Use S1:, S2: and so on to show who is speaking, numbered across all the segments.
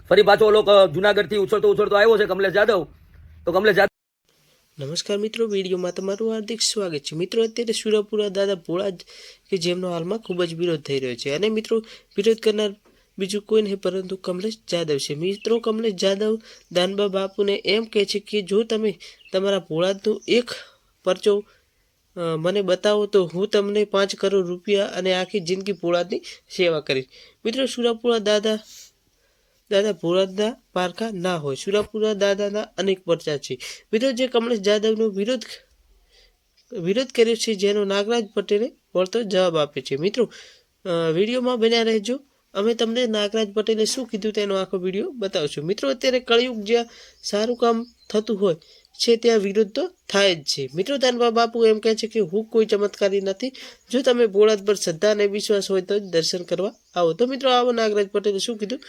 S1: ફરી પાછો ઓલો જુનાગઢથી ઉછળતો આવ્યો છે કમલેશ જાદવ. તો કમલેશ જાદવ
S2: નમસ્કાર મિત્રો, વિડીયોમાં તમારું હાર્દિક સ્વાગત છે. મિત્રો, અત્યારે સુરાપુરા દાદા ભોળા કે જેમનો હાલમાં ખૂબ જ વિરોધ થઈ રહ્યો છે અને મિત્રો વિરોધ કરનાર બીજું કોઈ નહીં પરંતુ કમલેશ જાદવ છે. મિત્રો, કમલેશ જાદવ દાનબા બાપુને એમ કહે છે કે જો તમે તમારા ભોળાનું એક પરચો મને બતાવો તો હું તમને 5 કરોડ રૂપિયા અને આખી જિંદગી ભોળાની સેવા કરીશ. મિત્રો, સુરાપુરા દાદા ભોળાના પારખા ના હોય. સુરાપુરા દાદાના અનેક પરચા છે. મિત્રો, જે કમલેશ જાદવનો વિરોધ કર્યો છે જેનો નાગરાજ પટેલે વળતો જવાબ આપે છે. મિત્રો, વિડીયોમાં બન્યા રહેજો. અમે તમને નાગરાજ પટેલે શું કીધું તેનો આખો વિડીયો બતાવશું. મિત્રો, અત્યારે કળિયુગ જ્યાં સારું કામ થતું હોય છે ત્યાં વિરોધ તો થાય જ છે. મિત્રો, દાનબા બાપુ એમ કહે છે કે હું કોઈ ચમત્કારી નથી. જો તમે ભોળાત પર શ્રદ્ધા અને વિશ્વાસ હોય તો જ દર્શન કરવા આવો. તો મિત્રો, આવો નાગરાજ પટેલે શું કીધું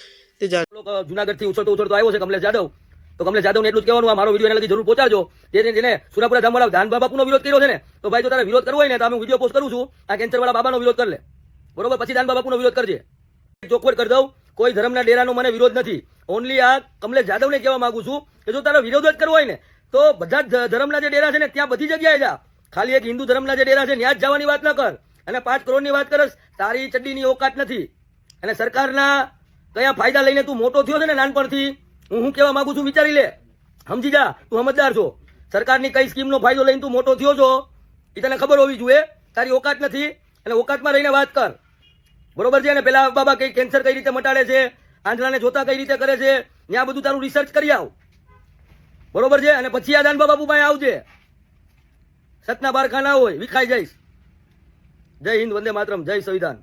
S2: તે જાણો.
S1: જુનાગઢથી ઉછળતો આવ્યો છે કમલેશ જાદવ. તો કમલેશ જાદવને એટલું જ કહેવાનું, આ મારો વિડીયો એના લગી જરૂર પહોંચાડજો. જેને સુરાપુરા ધામવાળા દાનબા બાપુનો વિરોધ કર્યો છે ને, તો ભાઈ જો તારે વિરોધ કરવો હોય ને તો હું વિડીયો પોસ્ટ કરું છું, આ કેન્સરવાળા બાબાનો વિરોધ કરી લે, બરોબર? પછી દાનબા બાપુનો વિરોધ કરજે. ચોખવટ કરી દઉં, કોઈ ધર્મના ડેરાનો મને વિરોધ નથી. ઓનલી આ કમલેશ જાદવને કહેવા માંગુ છું કે જો તારો વિરોધ જ કરવો હોય ને તો બધા જ ધર્મના જે ડેરા છે ને ત્યાં બધી જગ્યાએ જા. ખાલી એક હિન્દુ ધર્મના જે ડેરા છે ત્યાં જ જવાની વાત ન કર. અને 5 કરોડની વાત કરસ, તારી ચડ્ડીની ઓકાત નથી. અને સરકારના કયા ફાયદા લઈને તું મોટો થયો છે ને નાનપણથી, હું કહેવા માંગુ છું વિચારી લે, સમજી જા. તું સમજદાર છો. સરકારની કઈ સ્કીમનો ફાયદો લઈને તું મોટો થયો છો એ તને ખબર હોવી જોઈએ. તારી ઓકાત નથી અને ઓકાતમાં રહીને વાત કર, બરોબર છે? અને પેલા બાબા કઈ કેન્સર કઈ રીતે મટાડે છે, આંધળાને જોતા કઈ રીતે કરે છે, ત્યાં બધું તારું રિસર્ચ કરી આવ, બરોબર છે? અને પછી આ દાનબા બાપુ પાસે આવજે. સતના બારખા ના હોય, વિખાઈ જઈશ. જય હિન્દ, વંદે માતરમ, જય સંવિધાન.